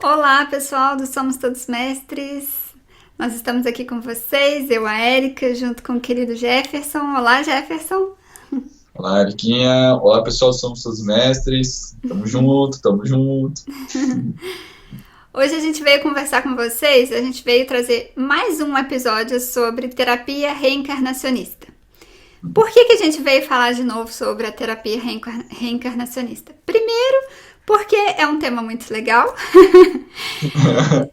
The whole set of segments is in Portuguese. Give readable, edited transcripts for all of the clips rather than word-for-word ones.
Olá, pessoal do Somos Todos Mestres. Nós estamos aqui com vocês, eu, a Érica, junto com o querido Jefferson. Olá, Jefferson. Olá, Eriquinha. Olá, pessoal, somos seus mestres. Tamo junto, tamo junto. Hoje a gente veio conversar com vocês, a gente veio trazer mais um episódio sobre terapia reencarnacionista. Por que a gente veio falar de novo sobre a terapia reencarnacionista? Primeiro, porque é um tema muito legal.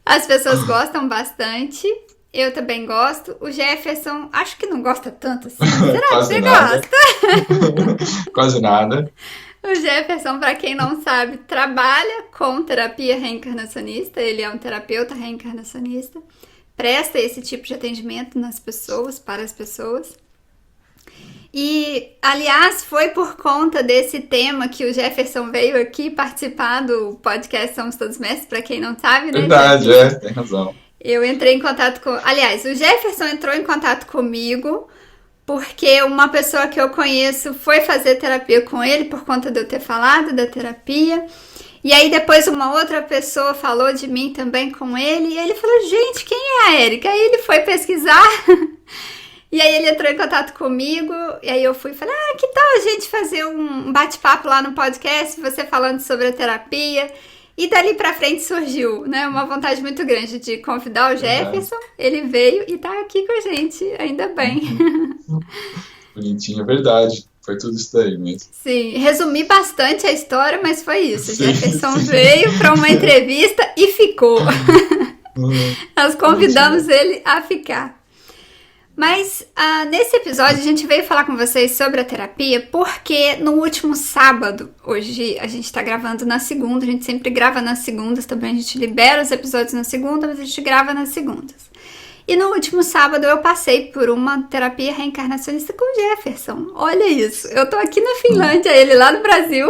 As pessoas gostam bastante. Eu também gosto. O Jefferson, acho que não gosta tanto assim. Será que Quase você nada. gosta? Quase nada. O Jefferson, para quem não sabe, trabalha com terapia reencarnacionista. Ele é um terapeuta reencarnacionista. Presta esse tipo de atendimento nas pessoas, para as pessoas. E, aliás, foi por conta desse tema que o Jefferson veio aqui participar do podcast Somos Todos Mestres, para quem não sabe, né, Verdade, Jefferson? tem razão. Eu entrei em contato com... Aliás, o Jefferson entrou em contato comigo porque uma pessoa que eu conheço foi fazer terapia com ele por conta de eu ter falado da terapia. E aí depois uma outra pessoa falou de mim também com ele. E ele falou, gente, quem é a Érica? Aí ele foi pesquisar... E aí ele entrou em contato comigo, e aí eu fui e falei, que tal a gente fazer um bate-papo lá no podcast, você falando sobre a terapia? E dali pra frente surgiu, né, uma vontade muito grande de convidar o Verdade. Jefferson, ele veio e tá aqui com a gente, ainda bem. Bonitinho, é verdade. Foi tudo isso daí mesmo. Sim, resumi bastante a história, mas foi isso, o Sim, Jefferson sim. veio pra uma entrevista e ficou. Nós convidamos Bonitinho. ele a ficar. Mas nesse episódio a gente veio falar com vocês sobre a terapia porque no último sábado, hoje a gente tá gravando na segunda, a gente sempre grava nas segundas também, a gente libera os episódios na segunda, mas a gente grava nas segundas. E no último sábado eu passei por uma terapia reencarnacionista com o Jefferson. Olha isso, eu tô aqui na Finlândia, ele lá no Brasil.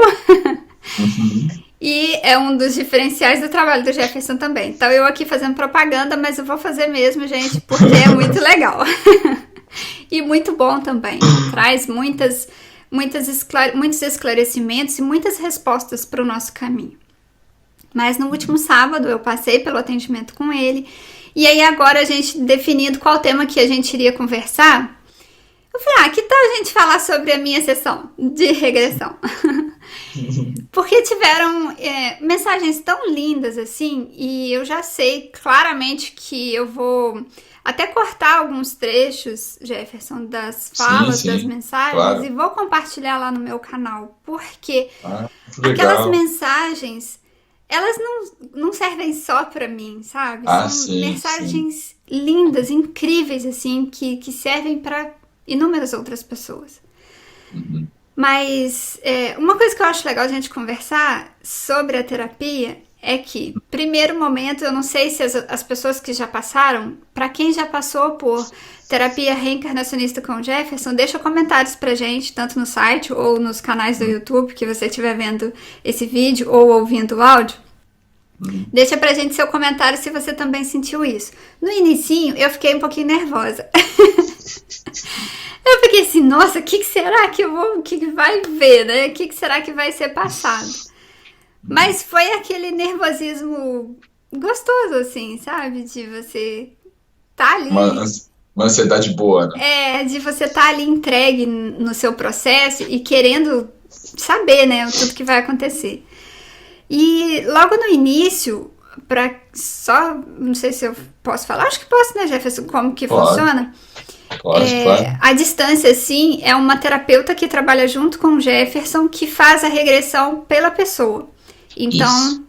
Uhum. E é um dos diferenciais do trabalho do Jefferson também. Então eu aqui fazendo propaganda, mas eu vou fazer mesmo, gente, porque é muito legal. E muito bom também. Traz muitos esclarecimentos e muitas respostas para o nosso caminho. Mas no último sábado eu passei pelo atendimento com ele. E aí agora a gente definindo qual tema que a gente iria conversar, eu falei, que tal a gente falar sobre a minha sessão de regressão? Porque tiveram mensagens tão lindas assim, e eu já sei claramente que eu vou até cortar alguns trechos, Jefferson, das Sim, falas, das sim, mensagens, e claro. vou compartilhar lá no meu canal, porque Que aquelas legal. mensagens, elas não servem só pra mim, sabe? Ah, São sim, sim. mensagens lindas, incríveis, assim, que servem pra inúmeras outras pessoas. Uhum. Mas uma coisa que eu acho legal a gente conversar sobre a terapia é que, primeiro momento, eu não sei se as pessoas que já passaram, para quem já passou por terapia reencarnacionista com o Jefferson, deixa comentários pra gente, tanto no site ou nos canais do YouTube, que você estiver vendo esse vídeo ou ouvindo o áudio. Uhum. Deixa pra gente seu comentário se você também sentiu isso. No inicinho, eu fiquei um pouquinho nervosa. Eu fiquei assim, nossa, o que será que que vai ver, né? O que será que vai ser passado? Mas foi aquele nervosismo gostoso, assim, sabe? De você tá Uma, ali, uma ansiedade boa, né? de você tá ali entregue no seu processo e querendo saber, né? Tudo que vai acontecer. E logo no início, não sei se eu posso falar, acho que posso, né, Jefferson, como que Claro, funciona? claro, claro. A distância, sim, é uma terapeuta que trabalha junto com o Jefferson que faz a regressão pela pessoa. Isso. Então,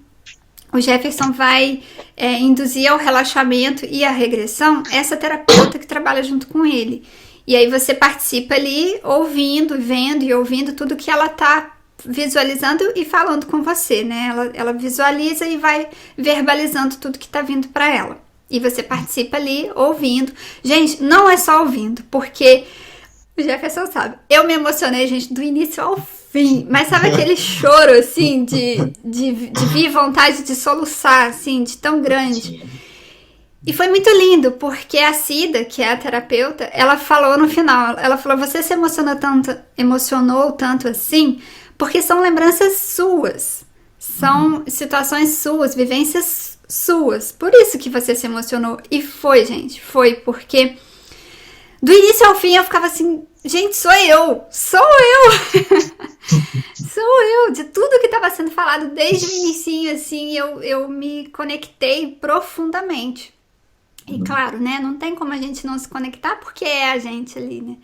o Jefferson vai induzir ao relaxamento e à regressão essa terapeuta que trabalha junto com ele. E aí você participa ali ouvindo, vendo e ouvindo tudo que ela tá visualizando e falando com você, né? Ela visualiza e vai verbalizando tudo que tá vindo para ela. E você participa ali ouvindo. Gente, não é só ouvindo, porque o Jefferson sabe. Eu me emocionei, gente, do início ao fim. Mas sabe aquele choro, assim, de vir vontade de soluçar, assim, de tão grande. Sim. E foi muito lindo, porque a Cida, que é a terapeuta, ela falou no final, ela falou, você se emocionou tanto assim, porque são lembranças suas. São situações suas, vivências suas. Por isso que você se emocionou. E foi, gente. Foi porque do início ao fim eu ficava assim, gente, sou eu. Sou eu. De tudo que estava sendo falado desde o inicinho, assim, eu me conectei profundamente. E claro, né, não tem como a gente não se conectar porque é a gente ali, né?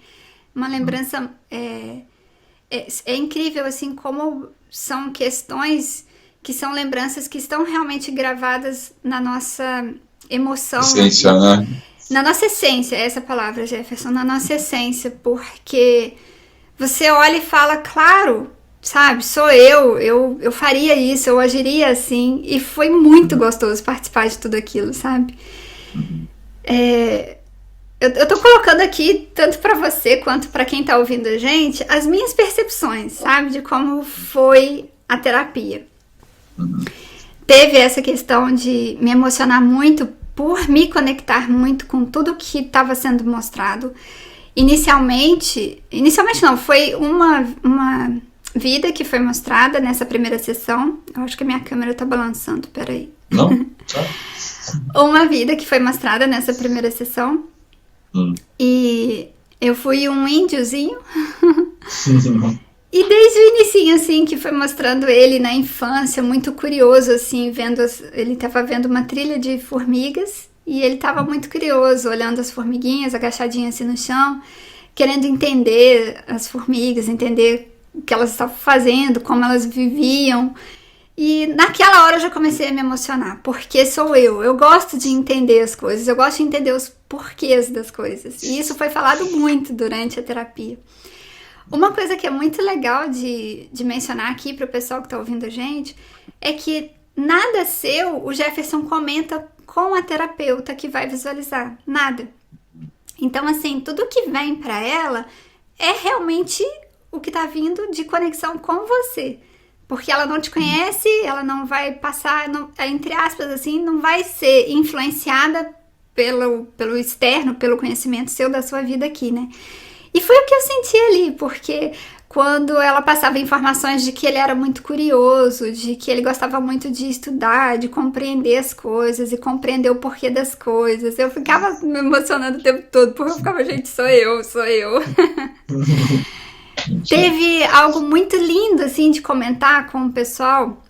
Uma lembrança é incrível, assim, como são questões que são lembranças que estão realmente gravadas na nossa emoção. Essência, né? Na nossa essência, essa palavra, Jefferson, na nossa essência, porque você olha e fala, claro, sabe, sou eu faria isso, eu agiria assim, e foi muito gostoso participar de tudo aquilo, sabe? Eu tô colocando aqui, tanto pra você quanto pra quem tá ouvindo a gente, as minhas percepções, sabe, de como foi a terapia. Teve essa questão de me emocionar muito por me conectar muito com tudo que estava sendo mostrado. Inicialmente não, foi uma vida que foi mostrada nessa primeira sessão. Eu acho que a minha câmera tá balançando, peraí. Não? Uma vida que foi mostrada nessa primeira sessão. E eu fui um índiozinho. E desde o inicinho, assim, que foi mostrando ele na infância, muito curioso, assim, ele tava vendo uma trilha de formigas e ele tava muito curioso, olhando as formiguinhas agachadinhas assim no chão, querendo entender as formigas, entender o que elas estavam fazendo, como elas viviam. E naquela hora eu já comecei a me emocionar, porque sou eu gosto de entender as coisas, eu gosto de entender os porquês das coisas. E isso foi falado muito durante a terapia. Uma coisa que é muito legal de mencionar aqui para o pessoal que está ouvindo a gente é que nada seu, o Jefferson comenta com a terapeuta que vai visualizar, nada. Então, assim, tudo que vem para ela é realmente o que está vindo de conexão com você, porque ela não te conhece, ela não vai passar, entre aspas, assim, não vai ser influenciada pelo externo, pelo conhecimento seu da sua vida aqui, né? E foi o que eu senti ali, porque quando ela passava informações de que ele era muito curioso, de que ele gostava muito de estudar, de compreender as coisas e compreender o porquê das coisas, eu ficava me emocionando o tempo todo, porque eu ficava, gente, sou eu. Teve algo muito lindo, assim, de comentar com o pessoal,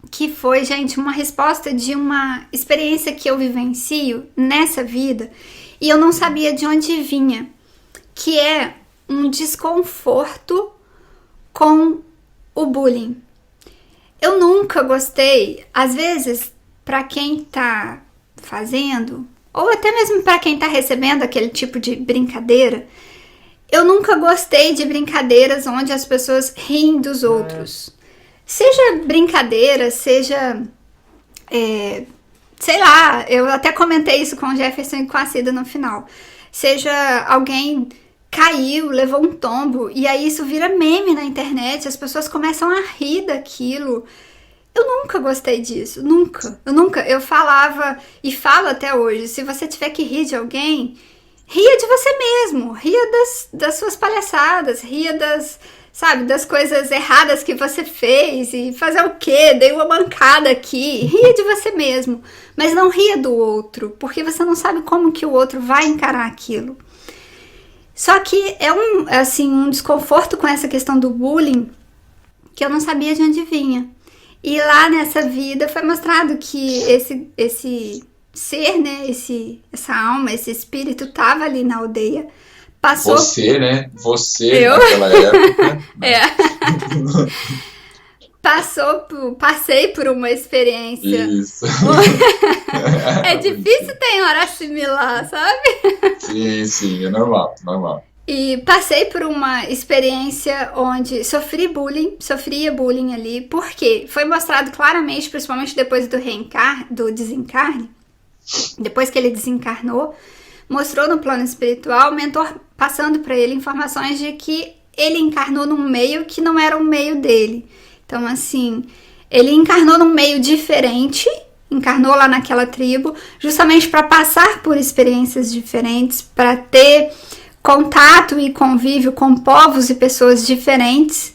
que foi, gente, uma resposta de uma experiência que eu vivencio nessa vida, e eu não sabia de onde vinha, que é um desconforto com o bullying. Eu nunca gostei, às vezes, para quem tá fazendo, ou até mesmo para quem tá recebendo aquele tipo de brincadeira, eu nunca gostei de brincadeiras onde as pessoas riem dos outros. Seja brincadeira, seja... sei lá, eu até comentei isso com o Jefferson e com a Cida no final. Seja alguém caiu, levou um tombo, e aí isso vira meme na internet, as pessoas começam a rir daquilo. Eu nunca gostei disso, nunca. Eu falava e falo até hoje, se você tiver que rir de alguém, ria de você mesmo, ria das suas palhaçadas, ria das coisas erradas que você fez, e fazer o quê? Dei uma mancada aqui, ria de você mesmo, mas não ria do outro, porque você não sabe como que o outro vai encarar aquilo. Só que é um desconforto com essa questão do bullying que eu não sabia de onde vinha. E lá nessa vida foi mostrado que esse ser, né, essa alma, esse espírito estava ali na aldeia. Passou... Você, né? Você naquela época. Passei por uma experiência. Isso. É difícil ter hora assimilar, sabe? Sim, é normal. E passei por uma experiência onde sofria bullying ali, porque foi mostrado claramente, principalmente depois do desencarne, depois que ele desencarnou, mostrou no plano espiritual o mentor passando para ele informações de que ele encarnou num meio que não era o meio dele. Então, assim, ele encarnou num meio diferente, encarnou lá naquela tribo, justamente para passar por experiências diferentes, para ter contato e convívio com povos e pessoas diferentes.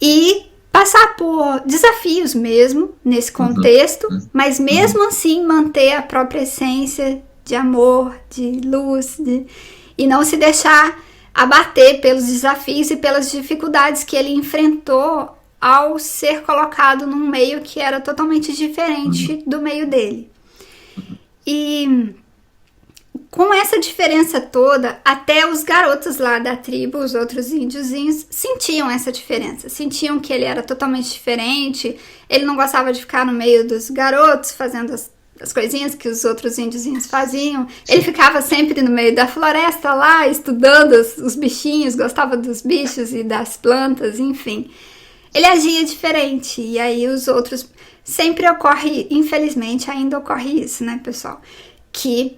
E passar por desafios mesmo nesse contexto, mas mesmo assim manter a própria essência de amor, de luz, e não se deixar abater pelos desafios e pelas dificuldades que ele enfrentou ao ser colocado num meio que era totalmente diferente do meio dele. E com essa diferença toda, até os garotos lá da tribo, os outros índiozinhos, sentiam essa diferença. Sentiam que ele era totalmente diferente, ele não gostava de ficar no meio dos garotos fazendo as coisinhas que os outros índiozinhos faziam. Ele ficava sempre no meio da floresta lá, estudando os bichinhos, gostava dos bichos e das plantas, enfim. Ele agia diferente, e aí os outros... Sempre ocorre, infelizmente, ainda ocorre isso, né, pessoal? Que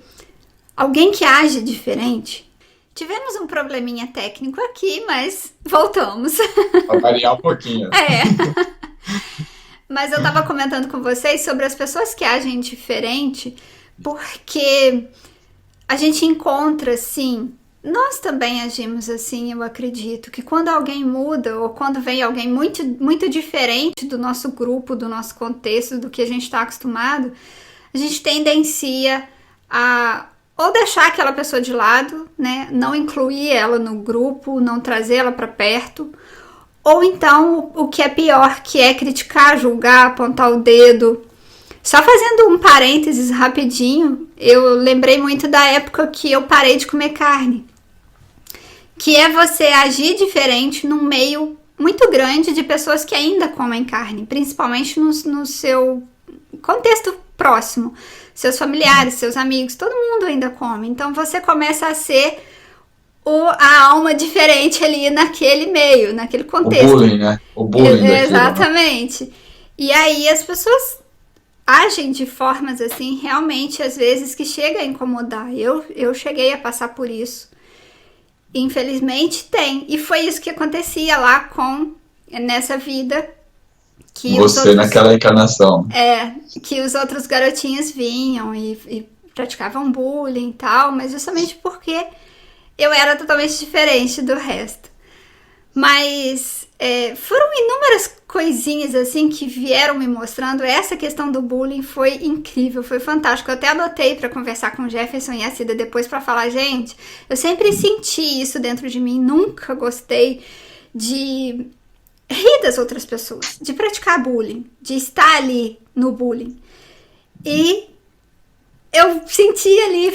alguém que age diferente... Tivemos um probleminha técnico aqui, mas voltamos. Para variar um pouquinho. Mas eu tava comentando com vocês sobre as pessoas que agem diferente, porque a gente encontra, assim... Nós também agimos assim, eu acredito, que quando alguém muda ou quando vem alguém muito, muito diferente do nosso grupo, do nosso contexto, do que a gente está acostumado, a gente tendencia a ou deixar aquela pessoa de lado, né, não incluir ela no grupo, não trazer ela para perto, ou então o que é pior, que é criticar, julgar, apontar o dedo. Só fazendo um parênteses rapidinho, eu lembrei muito da época que eu parei de comer carne. Que é você agir diferente num meio muito grande de pessoas que ainda comem carne, principalmente no seu contexto próximo. Seus familiares, seus amigos, todo mundo ainda come. Então você começa a ser a alma diferente ali naquele meio, naquele contexto. O bullying, né? O bullying daquilo, exatamente. Né? E aí as pessoas agem de formas assim, realmente, às vezes, que chega a incomodar. Eu cheguei a passar por isso. Infelizmente tem. E foi isso que acontecia lá nessa vida. Que você naquela encarnação. Que os outros garotinhos vinham e praticavam bullying e tal, mas justamente porque eu era totalmente diferente do resto. Mas foram inúmeras coisinhas assim que vieram me mostrando. Essa questão do bullying foi incrível, foi fantástico. Eu até anotei para conversar com o Jefferson e a Cida depois para falar, gente, eu sempre senti isso dentro de mim, nunca gostei de rir das outras pessoas, de praticar bullying, de estar ali no bullying. E eu senti ali,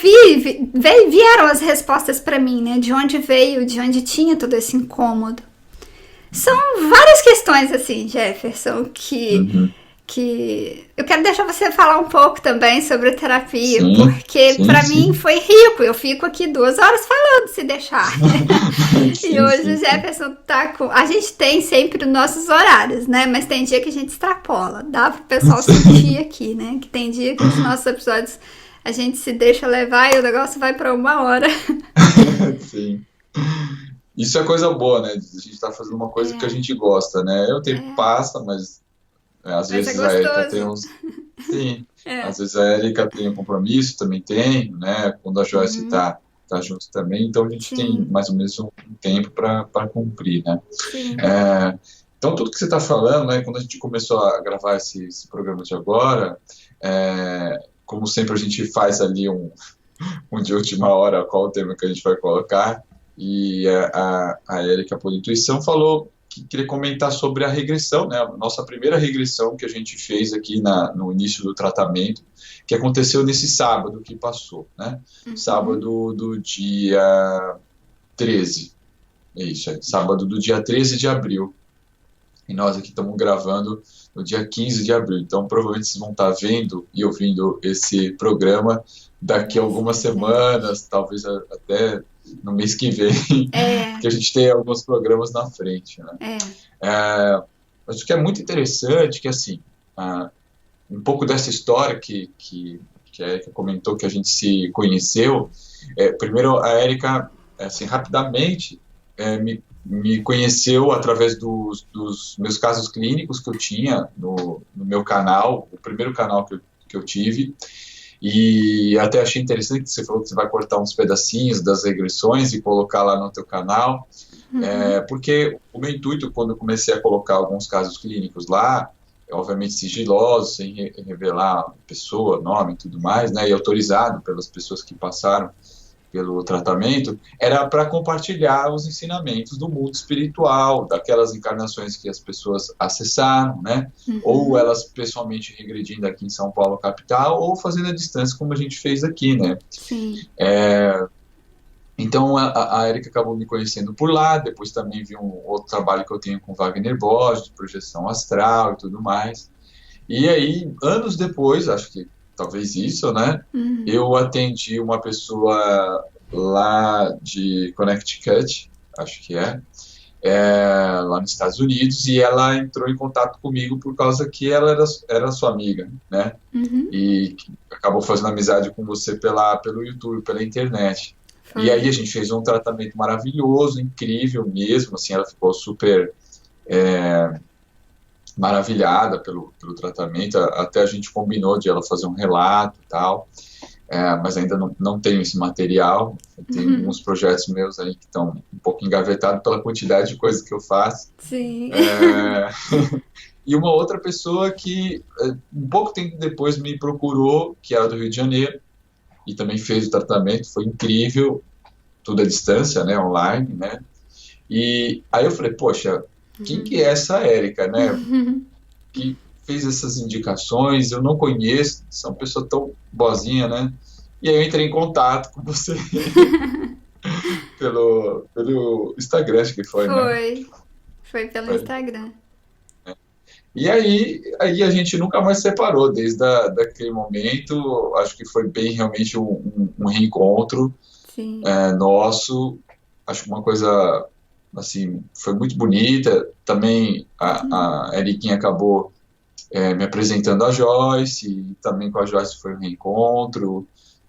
vieram as respostas para mim, né? De onde veio, de onde tinha todo esse incômodo. São várias questões, assim, Jefferson, que eu quero deixar você falar um pouco também sobre a terapia, porque para mim foi rico. Eu fico aqui 2 horas falando, se deixar. E hoje o Jefferson tá com... A gente tem sempre os nossos horários, né? Mas tem dia que a gente extrapola. Dá pro pessoal sentir aqui, né? Que tem dia que os nossos episódios a gente se deixa levar e o negócio vai para 1 hora. Sim. Isso é coisa boa, né? A gente tá fazendo uma coisa que a gente gosta, né? Eu tenho pasta, mas às vezes a Érica tem uns... Sim, às vezes a Érica tem um compromisso, também tem, né? Quando a Joyce tá junto também, então a gente tem mais ou menos um tempo para cumprir, né? Então tudo que você tá falando, né? Quando a gente começou a gravar esse programa de agora, como sempre a gente faz ali um de última hora qual o tema que a gente vai colocar. E a Érica, por intuição, falou que queria comentar sobre a regressão, né? A nossa primeira regressão que a gente fez aqui no início do tratamento, que aconteceu nesse sábado que passou, né? Sábado do dia 13. Sábado do dia 13 de abril. E nós aqui estamos gravando no dia 15 de abril. Então, provavelmente vocês vão estar vendo e ouvindo esse programa daqui a algumas semanas, talvez até no mês que vem, que a gente tem alguns programas na frente, né? Acho que é muito interessante que, assim, um pouco dessa história que a Érica comentou, que a gente se conheceu. Primeiro, a Érica, assim, rapidamente, me conheceu através dos meus casos clínicos que eu tinha no meu canal, o primeiro canal que eu tive. E até achei interessante que você falou que você vai cortar uns pedacinhos das regressões e colocar lá no teu canal. Uhum. Porque o meu intuito, quando eu comecei a colocar alguns casos clínicos lá, obviamente sigilosos, sem revelar a pessoa, nome e tudo mais, né, e autorizado pelas pessoas que passaram pelo tratamento, era para compartilhar os ensinamentos do mundo espiritual, daquelas encarnações que as pessoas acessaram, né, ou Uhum. elas pessoalmente regredindo aqui em São Paulo, capital, ou fazendo a distância, como a gente fez aqui, né. Sim. Então a Erika acabou me conhecendo por lá, depois também vi um outro trabalho que eu tenho com Wagner Borges, de projeção astral e tudo mais. E aí, anos depois, acho que talvez isso, né? Uhum. Eu atendi uma pessoa lá de Connecticut, acho que lá nos Estados Unidos, e ela entrou em contato comigo por causa que ela era sua amiga, né? Uhum. E acabou fazendo amizade com você pelo YouTube, pela internet. E aí a Foi. gente fez um tratamento maravilhoso, incrível mesmo, assim, ela ficou super maravilhada pelo tratamento, até a gente combinou de ela fazer um relato e tal, mas ainda não tenho esse material, tem Uhum. alguns projetos meus aí que estão um pouco engavetados pela quantidade de coisas que eu faço. Sim. E uma outra pessoa que um pouco tempo depois me procurou, que era do Rio de Janeiro, e também fez o tratamento, foi incrível, tudo à distância, né, online, né? E aí eu falei, poxa, quem que é essa Érica, né? Uhum. Que fez essas indicações, eu não conheço, são pessoa tão boazinha, né? E aí eu entrei em contato com você pelo Instagram, acho que foi, né? Foi. Foi pelo Foi. Instagram. E aí a gente nunca mais se separou, daquele momento, acho que foi bem realmente um reencontro Sim. nosso, acho que uma coisa, assim, foi muito bonita, também a Eriquinha acabou me apresentando a Joyce, e também com a Joyce foi um reencontro,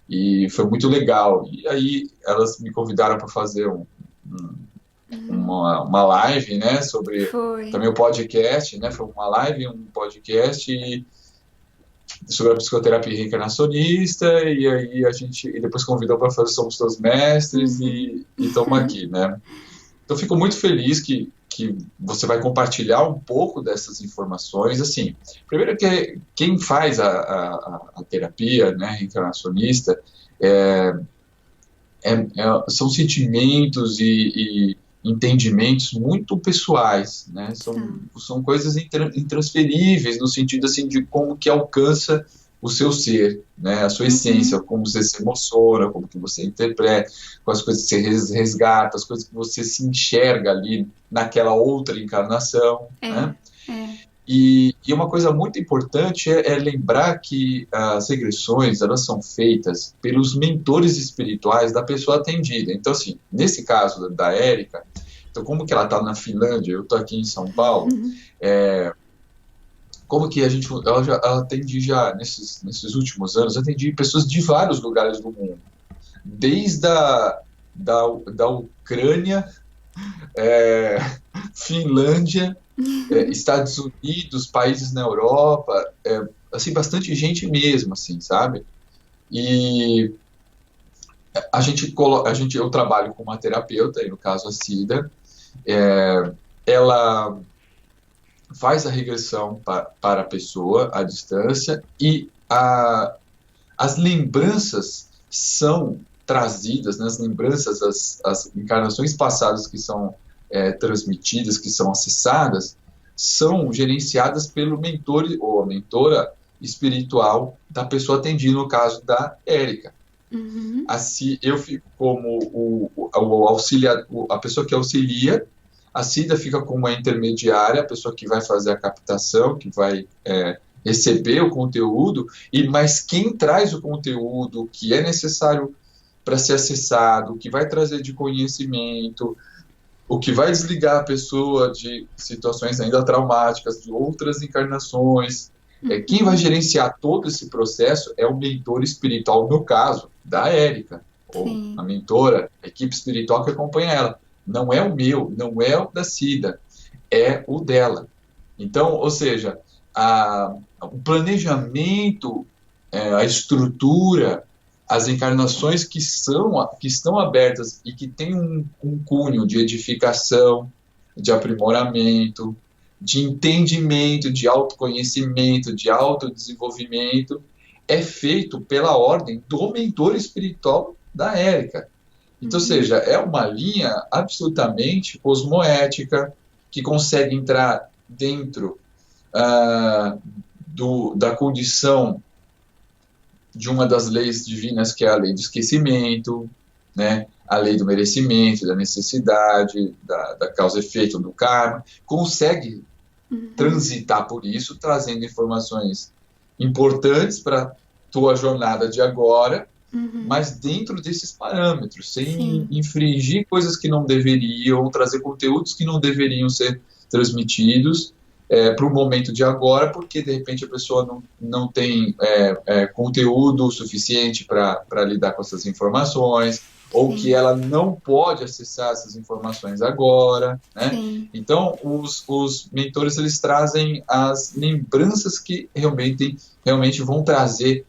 e foi muito legal. E aí elas me convidaram para fazer um- uma live, né, sobre Foi. também o podcast, né, foi uma live, um podcast sobre a psicoterapia reencarnacionista, e aí a gente, e depois convidou para fazer Somos Todos Mestres, Uhum. e estamos aqui, né. Então, fico muito feliz que você vai compartilhar um pouco dessas informações. Assim, primeiro que quem faz a terapia, né, reencarnacionista, são sentimentos e entendimentos muito pessoais, né? São. São coisas intransferíveis no sentido assim de como que alcança o seu ser, né? A sua essência, Uhum. como você se emociona, como que você interpreta, com as coisas que você resgata, as coisas que você se enxerga ali naquela outra encarnação, É. né? É. E uma coisa muito importante é lembrar que as regressões elas são feitas pelos mentores espirituais da pessoa atendida. Então, assim, nesse caso da Érica, então como que ela está na Finlândia, eu estou aqui em São Paulo, como que ela atende já nesses últimos anos, atendi pessoas de vários lugares do mundo, desde da Ucrânia, é, Finlândia, Estados Unidos, países na Europa, assim, bastante gente mesmo, assim, sabe? E eu trabalho com uma terapeuta, aí no caso a Cida, ela faz a regressão para a pessoa à distância e as lembranças são trazidas, né, as lembranças, as encarnações passadas que são transmitidas, que são acessadas, são gerenciadas pelo mentor ou a mentora espiritual da pessoa atendida, no caso da Érica. Uhum. Assim, eu fico como a pessoa que auxilia, a Cida fica como a intermediária, a pessoa que vai fazer a captação, que vai receber o conteúdo, mas quem traz o conteúdo que é necessário para ser acessado, o que vai trazer de conhecimento, o que vai desligar a pessoa de situações ainda traumáticas, de outras encarnações. Quem vai Uhum. gerenciar todo esse processo é o mentor espiritual, no caso, da Érica, ou a Sim. mentora, a equipe espiritual que acompanha ela. Não é o meu, não é o da Cida, é o dela. Então, ou seja, o planejamento, a estrutura, as encarnações que estão abertas e que têm um cunho de edificação, de aprimoramento, de entendimento, de autoconhecimento, de autodesenvolvimento, é feito pela ordem do mentor espiritual da Érica. Então, ou seja, é uma linha absolutamente cosmoética, que consegue entrar dentro da condição de uma das leis divinas, que é a lei do esquecimento, né? A lei do merecimento, da necessidade, da causa e efeito, do karma, consegue transitar por isso, trazendo informações importantes para a tua jornada de agora, mas dentro desses parâmetros, sem infringir coisas que não deveriam, trazer conteúdos que não deveriam ser transmitidos para o momento de agora, porque de repente a pessoa não tem conteúdo suficiente para lidar com essas informações, ou que ela não pode acessar essas informações agora, né? Então, os mentores, eles trazem as lembranças que realmente vão trazer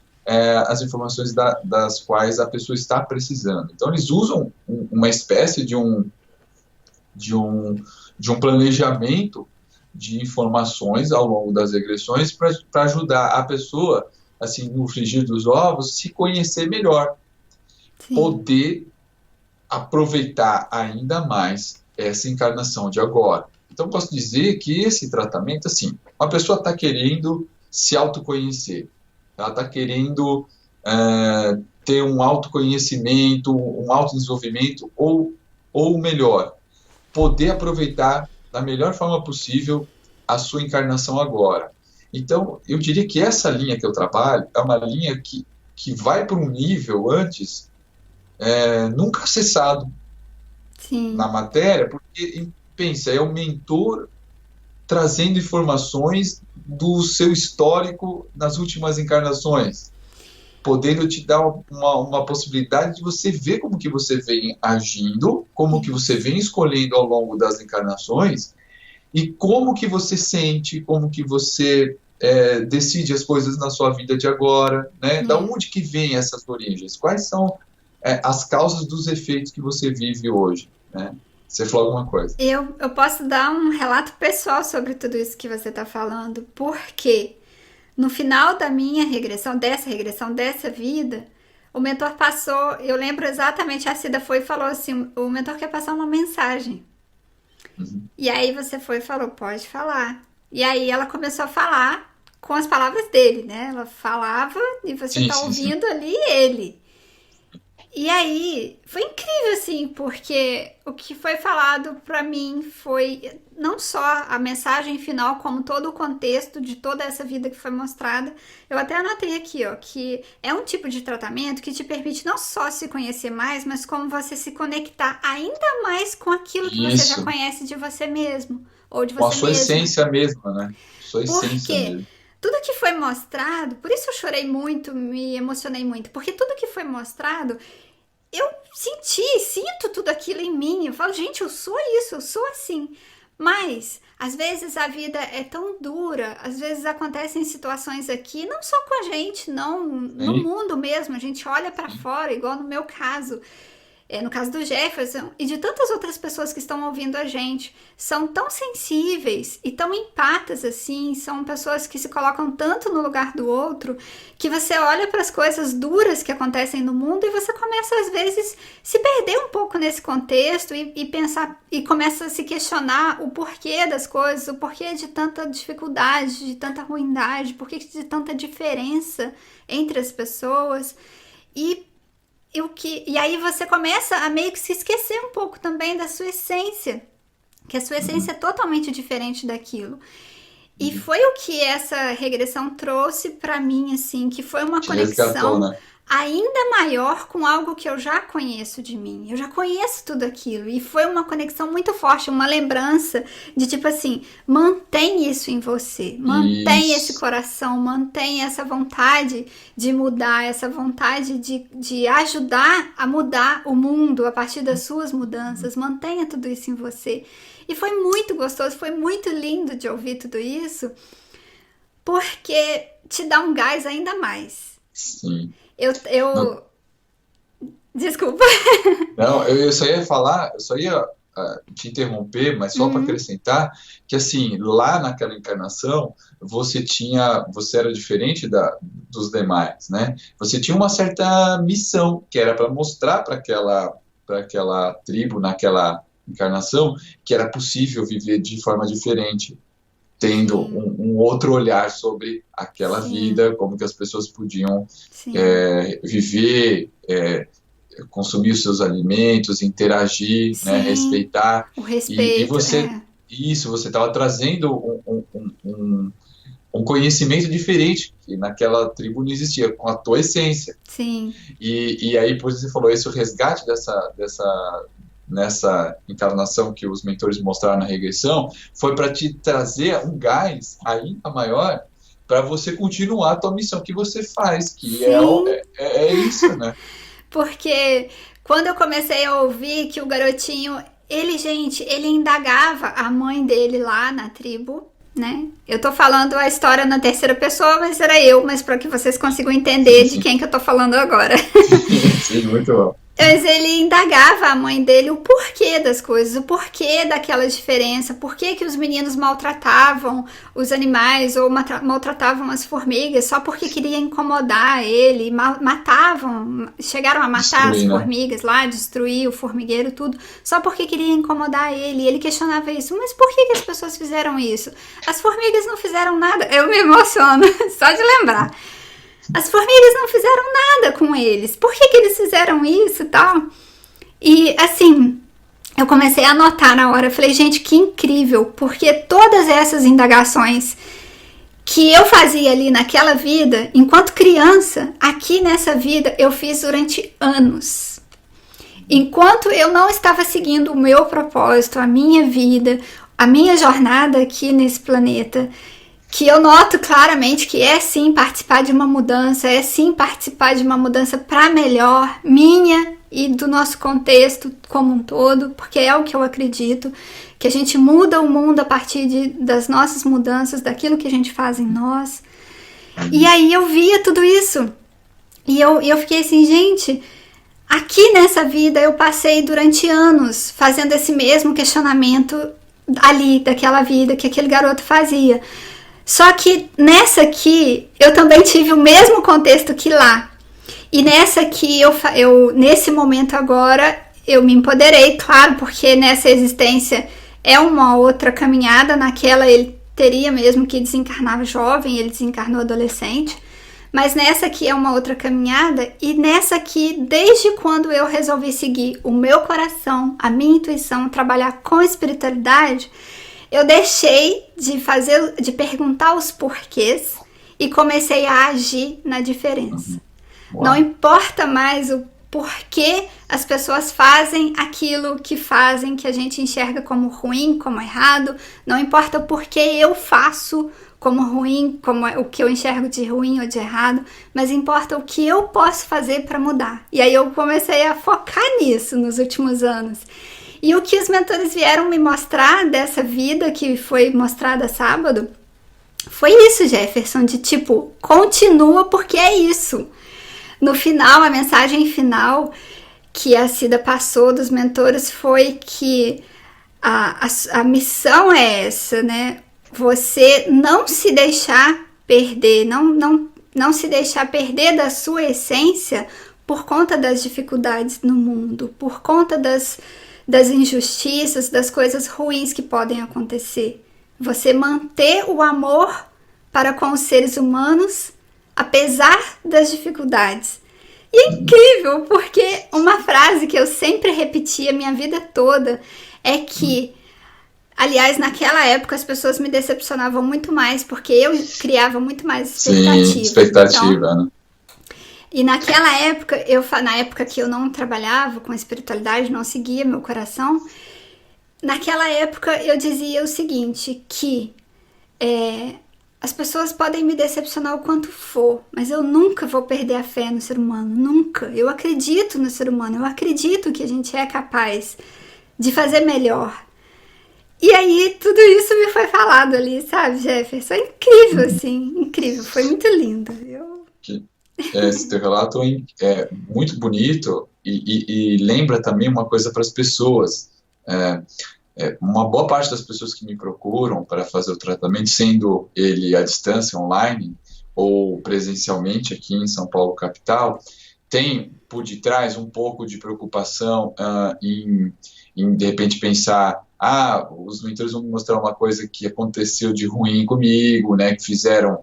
as informações das quais a pessoa está precisando. Então, eles usam uma espécie de um planejamento de informações ao longo das regressões para ajudar a pessoa, assim, no frigir dos ovos, se conhecer melhor, poder aproveitar ainda mais essa encarnação de agora. Então, posso dizer que esse tratamento, assim, uma pessoa está querendo se autoconhecer, ela está querendo ter um autoconhecimento, um autodesenvolvimento, ou melhor, poder aproveitar da melhor forma possível a sua encarnação agora. Então, eu diria que essa linha que eu trabalho é uma linha que vai para um nível antes nunca acessado na matéria, porque, pensa, é o mentor trazendo informações do seu histórico nas últimas encarnações, podendo te dar uma possibilidade de você ver como que você vem agindo, como que você vem escolhendo ao longo das encarnações, e como que você sente, como que você decide as coisas na sua vida de agora, né? Da onde que vem essas origens? Quais são as causas dos efeitos que você vive hoje, né? Você falou alguma coisa? Eu posso dar um relato pessoal sobre tudo isso que você está falando, porque no final da minha regressão, dessa vida, o mentor passou, eu lembro exatamente, a Cida foi e falou assim, o mentor quer passar uma mensagem. E aí você foi e falou, pode falar. E aí ela começou a falar com as palavras dele, né? Ela falava e você tá ouvindo ali ele. E aí, foi incrível, assim, porque o que foi falado pra mim foi não só a mensagem final, como todo o contexto de toda essa vida que foi mostrada. Eu até anotei aqui, ó, que é um tipo de tratamento que te permite não só se conhecer mais, mas como você se conectar ainda mais com aquilo que você já conhece de você mesmo, ou de você mesma. Com a sua essência mesma, né? Sua essência mesmo. Tudo que foi mostrado, por isso eu chorei muito, me emocionei muito, porque tudo que foi mostrado, eu sinto tudo aquilo em mim. Eu falo, gente, eu sou isso, eu sou assim. Mas, às vezes a vida é tão dura, às vezes acontecem situações aqui, não só com a gente, não, no mundo mesmo. A gente olha pra fora, igual no meu caso. No caso do Jefferson e de tantas outras pessoas que estão ouvindo a gente, são tão sensíveis e tão empatas assim, são pessoas que se colocam tanto no lugar do outro, que você olha para as coisas duras que acontecem no mundo e você começa às vezes se perder um pouco nesse contexto e pensar, e começa a se questionar o porquê das coisas, o porquê de tanta dificuldade, de tanta ruindade, porquê de tanta diferença entre as pessoas. E aí você começa a meio que se esquecer um pouco também da sua essência, que a sua essência é totalmente diferente daquilo. E foi o que essa regressão trouxe pra mim, assim, que foi uma conexão ainda maior com algo que eu já conheço de mim. Eu já conheço tudo aquilo. E foi uma conexão muito forte, uma lembrança de tipo assim, mantém isso em você. Mantém esse coração, mantém essa vontade de mudar, essa vontade de ajudar a mudar o mundo a partir das suas mudanças. Mantenha tudo isso em você. E foi muito gostoso, foi muito lindo de ouvir tudo isso, porque te dá um gás ainda mais. Sim. Eu Desculpa. Não, eu só ia falar, eu só ia te interromper, mas só para Uhum. acrescentar que assim, lá naquela encarnação, você era diferente dos demais, né? Você tinha uma certa missão, que era para mostrar para aquela tribo, naquela encarnação, que era possível viver de forma diferente, tendo Sim, um outro olhar sobre aquela sim, vida, como que as pessoas podiam sim, viver, consumir os seus alimentos, interagir, né, sim. respeitar. O E respeito, você, isso, você estava trazendo um conhecimento diferente, que naquela tribo não existia, com a tua essência. sim, E aí, por isso você falou, esse o resgate nessa encarnação que os mentores mostraram na regressão, foi para te trazer um gás ainda maior para você continuar a tua missão que você faz, que sim. é isso, né? Porque quando eu comecei a ouvir que o garotinho, gente, ele indagava a mãe dele lá na tribo, né? Eu tô falando a história na terceira pessoa, mas era eu, mas para que vocês consigam Sim, entender de sim, quem que eu tô falando agora. sim, muito bom. Mas ele indagava a mãe dele o porquê das coisas, o porquê daquela diferença, por que os meninos maltratavam os animais ou maltratavam as formigas só porque queria incomodar ele, matavam, chegaram a matar as Destruir, né? formigas lá, destruir o formigueiro, tudo, só porque queria incomodar ele. E ele questionava isso, mas por que as pessoas fizeram isso? As formigas não fizeram nada. Eu me emociono só de lembrar. As formigas não fizeram nada com eles. Por que eles fizeram isso e tal? E assim, eu comecei a anotar na hora. Eu falei, gente, que incrível. Porque todas essas indagações que eu fazia ali naquela vida, enquanto criança, aqui nessa vida, eu fiz durante anos. Enquanto eu não estava seguindo o meu propósito, a minha vida, a minha jornada aqui nesse planeta, que eu noto claramente que é sim participar de uma mudança, é sim participar de uma mudança para melhor, minha e do nosso contexto como um todo, porque é o que eu acredito, que a gente muda o mundo a partir das nossas mudanças, daquilo que a gente faz em nós. E aí eu via tudo isso. E eu fiquei assim, gente, aqui nessa vida eu passei durante anos fazendo esse mesmo questionamento ali, daquela vida que aquele garoto fazia. Só que nessa aqui, eu também tive o mesmo contexto que lá. E nessa aqui, nesse momento agora, eu me empoderei, claro, porque nessa existência é uma outra caminhada. Naquela ele teria mesmo que desencarnar jovem, ele desencarnou adolescente. Mas nessa aqui é uma outra caminhada. E nessa aqui, desde quando eu resolvi seguir o meu coração, a minha intuição, trabalhar com espiritualidade, eu deixei de perguntar os porquês e comecei a agir na diferença. Não Uau. importa mais o porquê as pessoas fazem aquilo que fazem, que a gente enxerga como ruim, como errado. Não importa o porquê eu faço como ruim, como o que eu enxergo de ruim ou de errado, mas importa o que eu posso fazer para mudar. E aí eu comecei a focar nisso nos últimos anos. E o que os mentores vieram me mostrar dessa vida que foi mostrada sábado foi isso, Jefferson, de tipo, continua porque é isso. No final, a mensagem final que a Cida passou dos mentores foi que a missão é essa, né? Você não se deixar perder, não se deixar perder da sua essência por conta das dificuldades no mundo, por conta das injustiças, das coisas ruins que podem acontecer. Você manter o amor para com os seres humanos, apesar das dificuldades. E é incrível, porque uma frase que eu sempre repeti a minha vida toda é que, aliás, naquela época as pessoas me decepcionavam muito mais, porque eu criava muito mais Sim, expectativa. Então, expectativa, né? e naquela época, na época que eu não trabalhava com espiritualidade, não seguia meu coração, naquela época eu dizia o seguinte, que as pessoas podem me decepcionar o quanto for, mas eu nunca vou perder a fé no ser humano, nunca. Eu acredito no ser humano, eu acredito que a gente é capaz de fazer melhor. E aí tudo isso me foi falado ali, sabe, Jefferson? É incrível, assim, incrível, foi muito lindo. esse teu relato é muito bonito e lembra também uma coisa para as pessoas. É, uma boa parte das pessoas que me procuram para fazer o tratamento, sendo ele à distância, online, ou presencialmente aqui em São Paulo, capital, tem por detrás um pouco de preocupação de repente, pensar, os mentores vão me mostrar uma coisa que aconteceu de ruim comigo, né, que fizeram,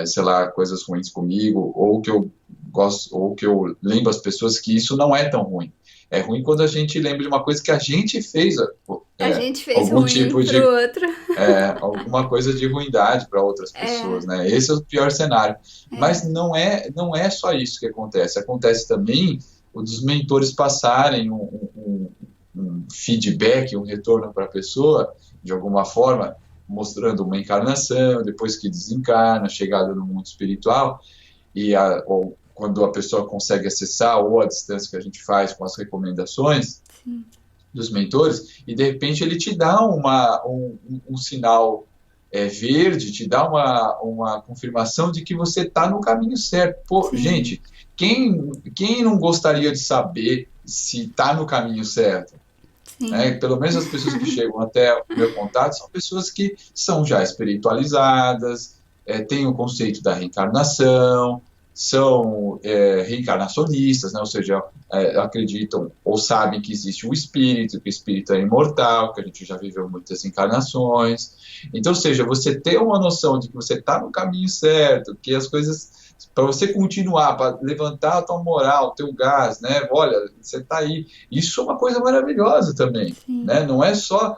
sei lá, coisas ruins comigo, ou que eu gosto, ou que eu lembro às pessoas que isso não é tão ruim. É ruim quando a gente lembra de uma coisa que a gente fez, A gente fez algum ruim tipo pro de, outro. alguma coisa de ruindade para outras pessoas, né? Esse é o pior cenário. Mas não é só isso que acontece. Acontece também o dos mentores passarem um feedback, um retorno para a pessoa, de alguma forma, mostrando uma encarnação, depois que desencarna, chegada no mundo espiritual, ou quando a pessoa consegue acessar, ou a distância que a gente faz com as recomendações dos mentores, e de repente ele te dá um sinal verde, te dá uma confirmação de que você está no caminho certo. Pô, gente, quem não gostaria de saber se está no caminho certo? Pelo menos as pessoas que chegam até o meu contato são pessoas que são já espiritualizadas, têm o conceito da reencarnação, são reencarnacionistas, né? Ou seja, acreditam ou sabem que existe um espírito, que o espírito é imortal, que a gente já viveu muitas encarnações. Então, ou seja, você ter uma noção de que você está no caminho certo, que as coisas, para você continuar, para levantar a tua moral, o teu gás, né? Olha, você está aí. Isso é uma coisa maravilhosa também, né? Não é só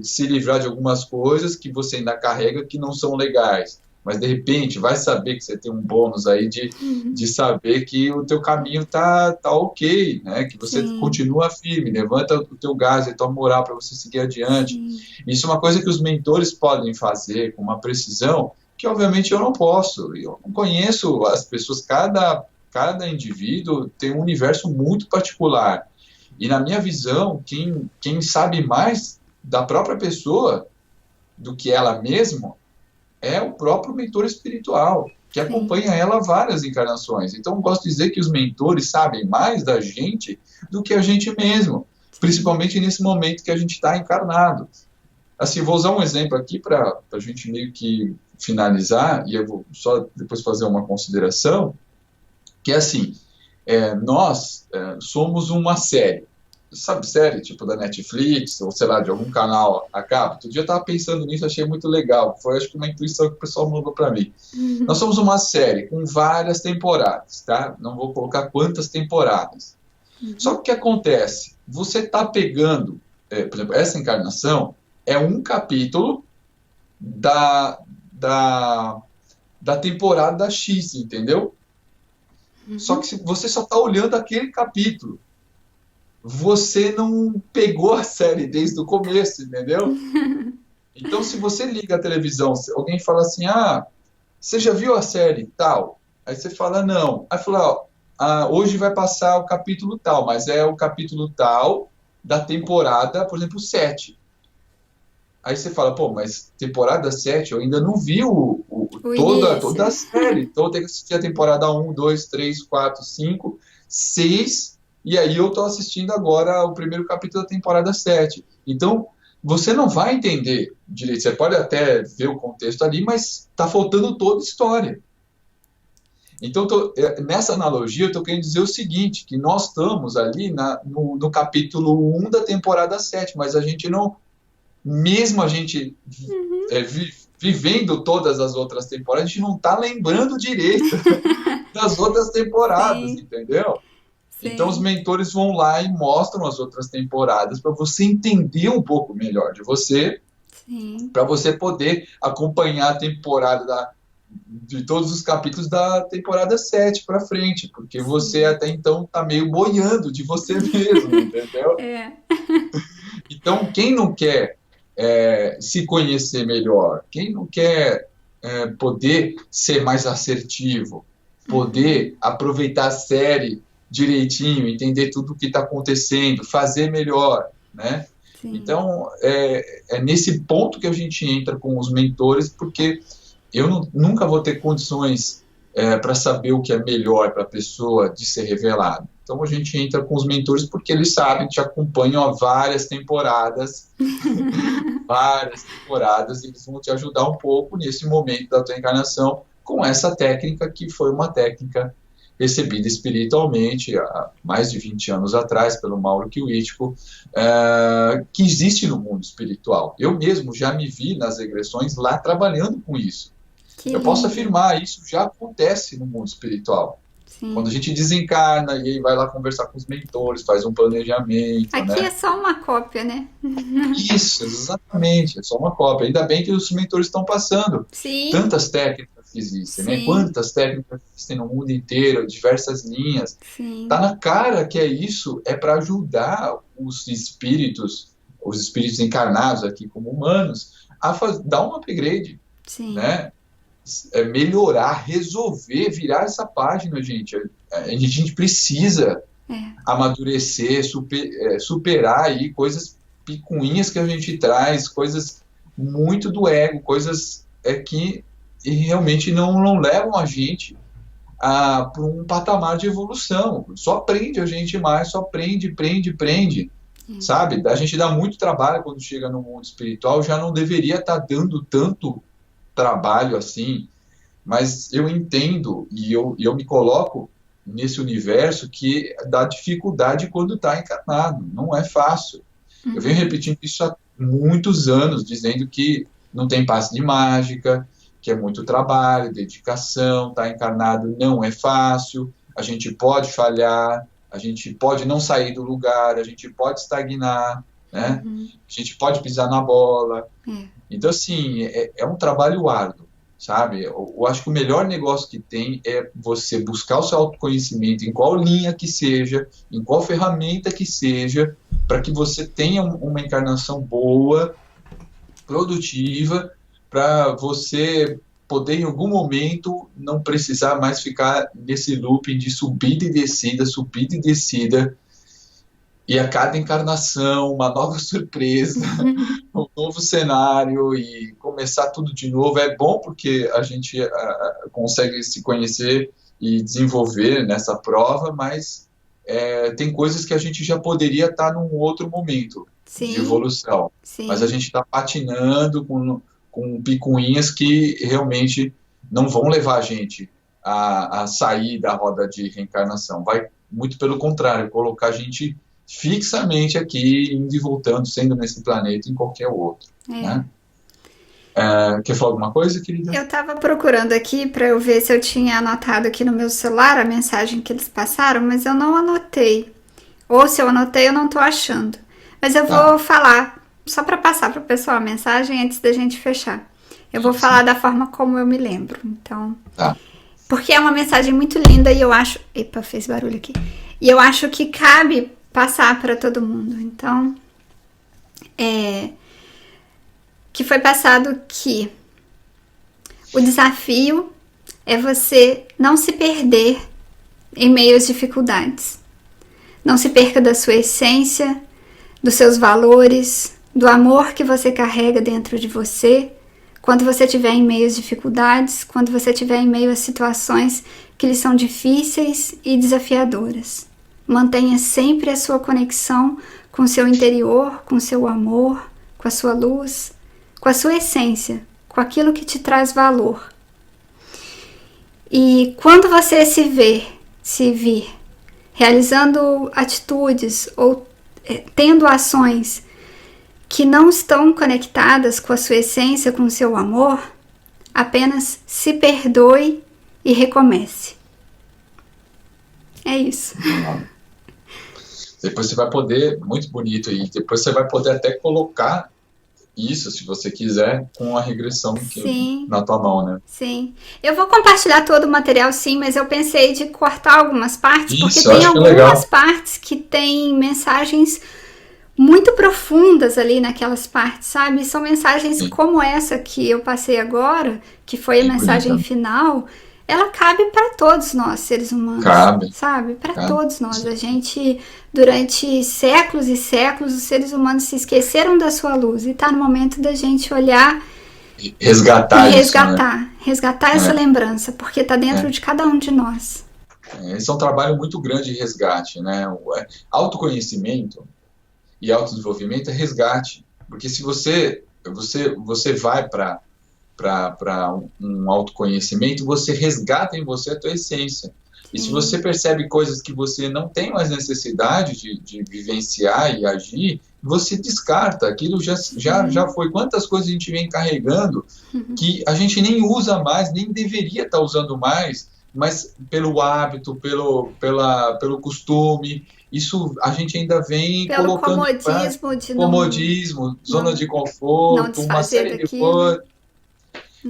se livrar de algumas coisas que você ainda carrega que não são legais, mas de repente vai saber que você tem um bônus aí de saber que o teu caminho tá ok, né? Que você continua firme, levanta o teu gás e a tua moral para você seguir adiante. Isso é uma coisa que os mentores podem fazer com uma precisão que obviamente eu não posso. Eu não conheço as pessoas, cada indivíduo tem um universo muito particular. E na minha visão, quem sabe mais da própria pessoa do que ela mesma é o próprio mentor espiritual, que acompanha ela várias encarnações. Então, eu gosto de dizer que os mentores sabem mais da gente do que a gente mesmo, principalmente nesse momento que a gente está encarnado. Assim, vou usar um exemplo aqui para a gente meio que finalizar, e eu vou só depois fazer uma consideração, que é assim, nós somos uma série. Sabe, série tipo da Netflix, ou sei lá, de algum canal a cabo. Outro dia eu estava pensando nisso, achei muito legal. Foi, acho que, uma intuição que o pessoal mandou para mim. Nós somos uma série com várias temporadas, tá? Não vou colocar quantas temporadas. Só que o que acontece? Você está pegando, por exemplo, essa encarnação é um capítulo da temporada X, entendeu? Só que você só está olhando aquele capítulo. Você não pegou a série desde o começo, entendeu? Então, se você liga a televisão, se alguém fala assim, você já viu a série tal? Aí você fala, não. Aí fala, hoje vai passar o capítulo tal, mas é o capítulo tal da temporada, por exemplo, 7. Aí você fala, pô, mas temporada 7, eu ainda não vi toda a série. Então, eu tenho que assistir a temporada 1, 2, 3, 4, 5, 6... E aí eu estou assistindo agora o primeiro capítulo da temporada 7. Então, você não vai entender direito. Você pode até ver o contexto ali, mas está faltando toda a história. Então, nessa analogia, eu estou querendo dizer o seguinte, que nós estamos ali no capítulo 1 da temporada 7, mas a gente não... Mesmo a gente vivendo todas as outras temporadas, a gente não está lembrando direito das outras temporadas, entendeu? Então, os mentores vão lá e mostram as outras temporadas para você entender um pouco melhor de você, para você poder acompanhar a temporada de todos os capítulos da temporada 7 para frente, porque você até então está meio boiando de você mesmo, entendeu? Então, quem não quer se conhecer melhor, quem não quer poder ser mais assertivo, poder aproveitar a série direitinho, entender tudo o que está acontecendo, fazer melhor, né? Então, é nesse ponto que a gente entra com os mentores, porque eu nunca vou ter condições para saber o que é melhor para a pessoa de ser revelado. Então a gente entra com os mentores porque eles sabem, te acompanham há várias temporadas, e eles vão te ajudar um pouco nesse momento da tua encarnação com essa técnica que foi uma técnica recebida espiritualmente há mais de 20 anos atrás pelo Mauro Kiwitiko, que existe no mundo espiritual. Eu mesmo já me vi nas regressões lá trabalhando com isso. Eu posso afirmar, isso já acontece no mundo espiritual. Sim. Quando a gente desencarna e aí vai lá conversar com os mentores, faz um planejamento. Aqui, né? É só uma cópia, né? Isso, exatamente, é só uma cópia. Ainda bem que os mentores estão passando. Sim. Tantas técnicas que existem, né? Quantas técnicas existem no mundo inteiro, diversas linhas. Sim. Tá na cara que é para ajudar os espíritos encarnados aqui como humanos, a dar um upgrade. Sim. Né? Melhorar, resolver, virar essa página, gente. A gente precisa amadurecer, superar aí coisas picuinhas que a gente traz, coisas muito do ego, coisas que realmente não levam a gente para um patamar de evolução. Só prende a gente mais, só prende, sabe? A gente dá muito trabalho quando chega no mundo espiritual, já não deveria estar dando tanto trabalho assim, mas eu entendo e eu me coloco nesse universo que dá dificuldade quando está encarnado, não é fácil. Eu venho repetindo isso há muitos anos, dizendo que não tem passe de mágica, que é muito trabalho, dedicação, estar encarnado não é fácil, a gente pode falhar, a gente pode não sair do lugar, a gente pode estagnar, né? A gente pode pisar na bola. Então, assim, é um trabalho árduo, sabe? Eu acho que o melhor negócio que tem é você buscar o seu autoconhecimento, em qual linha que seja, em qual ferramenta que seja, para que você tenha uma encarnação boa, produtiva, para você poder, em algum momento, não precisar mais ficar nesse looping de subida e descida, e a cada encarnação, uma nova surpresa, um novo cenário e começar tudo de novo. É bom porque a gente consegue se conhecer e desenvolver nessa prova, mas tem coisas que a gente já poderia estar num outro momento de evolução. Sim. Mas a gente está patinando com picuinhas que realmente não vão levar a gente a sair da roda de reencarnação. Vai, muito pelo contrário, colocar a gente fixamente aqui, indo e voltando, sendo nesse planeta em qualquer outro. Né? Quer falar alguma coisa, querida? Eu estava procurando aqui para eu ver se eu tinha anotado aqui no meu celular a mensagem que eles passaram, mas eu não anotei. Ou se eu anotei, eu não estou achando. Mas eu vou falar, só para passar para o pessoal a mensagem antes da gente fechar. Eu vou falar da forma como eu me lembro. Então, porque é uma mensagem muito linda e eu acho... Epa, fez barulho aqui. E eu acho que cabe passar para todo mundo. Então, que foi passado que o desafio é você não se perder em meio às dificuldades. Não se perca da sua essência, dos seus valores, do amor que você carrega dentro de você, quando você estiver em meio às dificuldades, quando você estiver em meio a situações que lhe são difíceis e desafiadoras. Mantenha sempre a sua conexão com o seu interior, com o seu amor, com a sua luz, com a sua essência, com aquilo que te traz valor. E quando você se vir realizando atitudes ou tendo ações que não estão conectadas com a sua essência, com o seu amor, apenas se perdoe e recomece. É isso. Depois você vai poder, muito bonito aí, depois você vai poder até colocar isso, se você quiser, com a regressão na tua mão, né? Sim. Eu vou compartilhar todo o material, sim, mas eu pensei de cortar algumas partes, porque isso, tem algumas partes que tem mensagens muito profundas ali naquelas partes, sabe? São mensagens como essa que eu passei agora, que foi a mensagem final. Ela cabe para todos nós, seres humanos. Sabe? Para todos nós. A gente, durante séculos e séculos, os seres humanos se esqueceram da sua luz. E está no momento da gente olhar resgatar isso, né? Resgatar essa lembrança, porque está dentro de cada um de nós. Esse é um trabalho muito grande de resgate, né? Autoconhecimento e autodesenvolvimento é resgate, porque se você vai para um autoconhecimento, você resgata em você a tua essência. E se você percebe coisas que você não tem mais necessidade de vivenciar e agir, você descarta. Aquilo já foi. Quantas coisas a gente vem carregando que a gente nem usa mais, nem deveria estar usando mais, mas pelo hábito, pelo costume, isso a gente ainda vem pelo colocando comodismo, zona de conforto, uma série de coisas.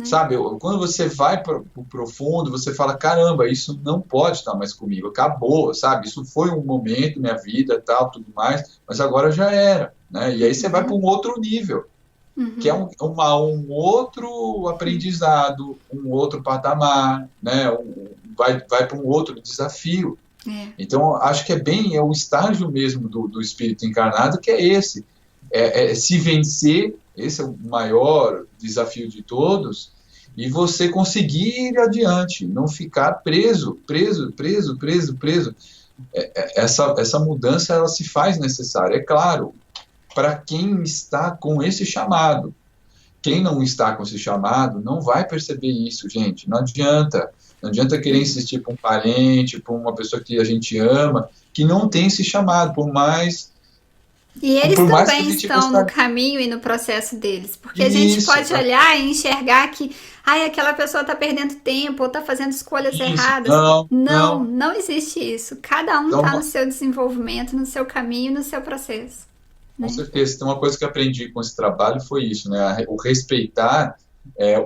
Sabe, quando você vai para o profundo, você fala, caramba, isso não pode estar mais comigo, acabou, sabe, isso foi um momento, minha vida, tal, tudo mais, mas agora já era, né, e aí você vai para um outro nível, que é um outro aprendizado, um outro patamar, né, vai para um outro desafio. Então, acho que é o estágio mesmo do espírito encarnado, que é esse, se vencer. Esse é o maior desafio de todos, e você conseguir ir adiante, não ficar preso. Essa mudança, ela se faz necessária, é claro, para quem está com esse chamado. Quem não está com esse chamado não vai perceber isso, gente, não adianta querer insistir para um parente, para uma pessoa que a gente ama, que não tem esse chamado, por mais... E eles também estão no caminho e no processo deles. Porque a gente pode olhar e enxergar que aquela pessoa está perdendo tempo ou está fazendo escolhas erradas. Não existe isso. Cada um está no seu desenvolvimento, no seu caminho, no seu processo. Com certeza. Então, uma coisa que aprendi com esse trabalho foi isso, né? O respeitar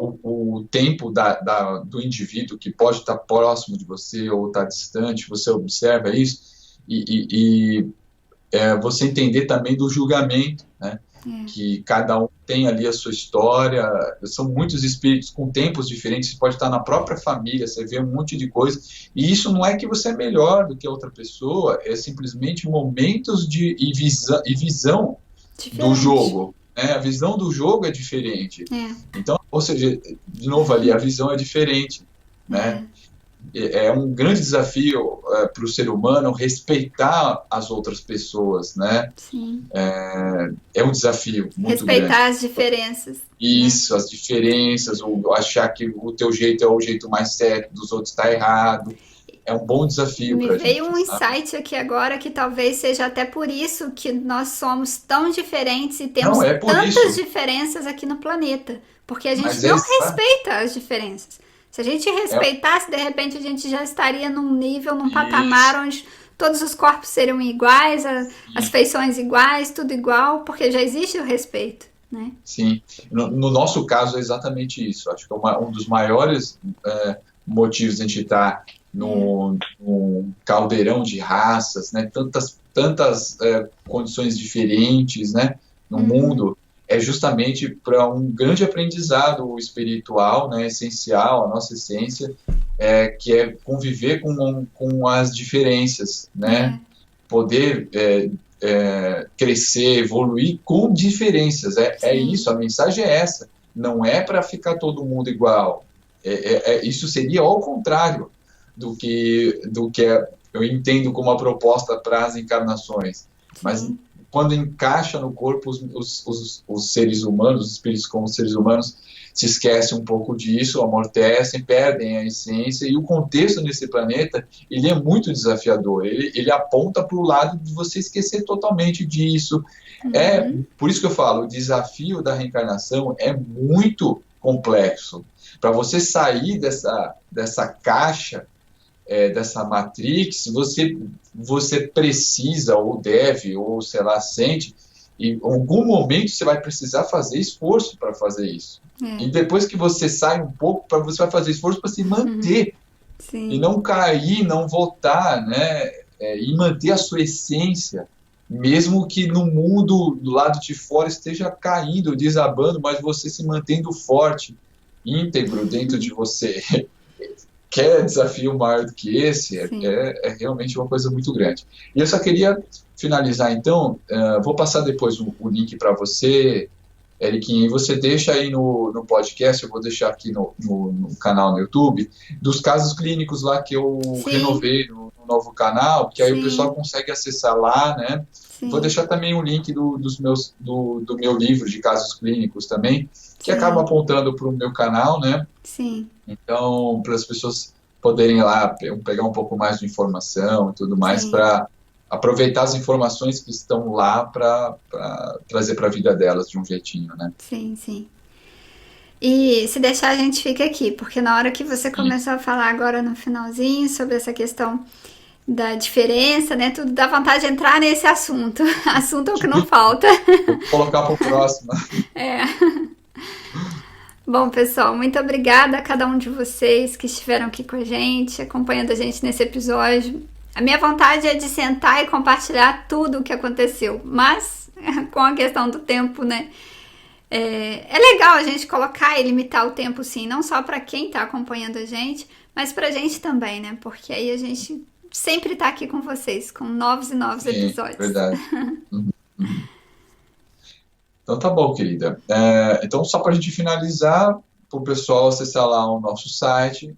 o tempo do indivíduo que pode estar próximo de você ou estar distante, você observa isso e você entender também do julgamento, né? Que cada um tem ali a sua história, são muitos espíritos com tempos diferentes, você pode estar na própria família, você vê um monte de coisa, e isso não é que você é melhor do que a outra pessoa, é simplesmente momentos e visão do jogo, né? A visão do jogo é diferente. Então, ou seja, de novo ali, a visão é diferente, né? É um grande desafio para o ser humano respeitar as outras pessoas, né? Sim. É um desafio muito grande. Respeitar as diferenças. Isso, as diferenças, achar que o teu jeito é o jeito mais certo, dos outros está errado. É um bom desafio para a gente. Me veio um insight aqui agora que talvez seja até por isso que nós somos tão diferentes e temos tantas diferenças aqui no planeta. Porque a gente não respeita as diferenças. Se a gente respeitasse, de repente a gente já estaria num nível, num patamar onde todos os corpos seriam iguais, as feições iguais, tudo igual, porque já existe o respeito, né? Sim. No nosso caso é exatamente isso. Acho que um dos maiores motivos de a gente estar num caldeirão de raças, né? Tantas condições diferentes, né? No mundo, é justamente para um grande aprendizado espiritual, né, essencial, a nossa essência, que é conviver com as diferenças, né, poder crescer, evoluir com diferenças, isso, a mensagem é essa, não é para ficar todo mundo igual, isso seria ao contrário do que eu entendo como uma proposta para as encarnações, mas quando encaixa no corpo os seres humanos, os espíritos como seres humanos, se esquecem um pouco disso, amortecem, perdem a essência, e o contexto nesse planeta, ele é muito desafiador, ele aponta para o lado de você esquecer totalmente disso. Por isso que eu falo, o desafio da reencarnação é muito complexo. Para você sair dessa caixa, dessa matrix, você precisa, ou deve, ou sei lá, sente, e em algum momento você vai precisar fazer esforço para fazer isso. E depois que você sai um pouco, você vai fazer esforço para se manter, e não cair, não voltar, né? E manter a sua essência, mesmo que no mundo do lado de fora esteja caindo, desabando, mas você se mantendo forte, íntegro dentro de você. Quer desafio maior do que esse? É realmente uma coisa muito grande. E eu só queria finalizar, então, vou passar depois o link para você, Eriquinha, e você deixa aí no podcast, eu vou deixar aqui no canal no YouTube, dos casos clínicos lá que eu Sim, renovei no novo canal, que aí o pessoal sim, consegue acessar lá, né? Vou sim, deixar também o link do meu livro de casos clínicos também, que acaba sim, apontando para o meu canal, né? sim, Então, para as pessoas poderem ir lá pegar um pouco mais de informação e tudo mais, sim, para aproveitar as informações que estão lá para trazer para a vida delas de um jeitinho, né? sim, sim. E se deixar, a gente fica aqui, porque na hora que você Sim. começou a falar agora no finalzinho sobre essa questão da diferença, né? Tudo dá vontade de entrar nesse assunto. Assunto é o que não falta. Vou colocar para o próximo. Bom, pessoal, muito obrigada a cada um de vocês que estiveram aqui com a gente, acompanhando a gente nesse episódio. A minha vontade é de sentar e compartilhar tudo o que aconteceu, mas com a questão do tempo, né? É legal a gente colocar e limitar o tempo, sim, não só para quem está acompanhando a gente, mas para a gente também, né? Porque aí a gente sempre tá aqui com vocês, com novos e novos Sim, episódios. verdade. Uhum, uhum. Então tá bom, querida. Então, só para a gente finalizar, para o pessoal acessar lá o nosso site,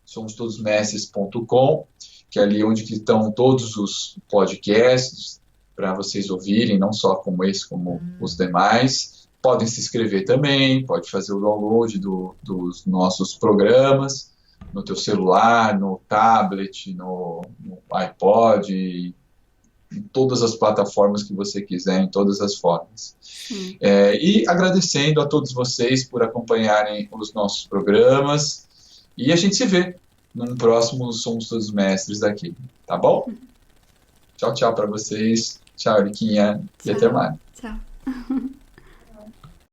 somostodosmestres.com, que é ali onde que estão todos os podcasts para vocês ouvirem, não só como esse, como os demais. Podem se inscrever também, pode fazer o download dos nossos programas no teu celular, no tablet, no iPod, em todas as plataformas que você quiser, em todas as formas. E agradecendo a todos vocês por acompanharem os nossos programas. E a gente se vê num próximo Somos Todos Mestres daqui, tá bom? Tchau, tchau para vocês. Tchau, Eriquinha. E até Tchau, mais. tchau.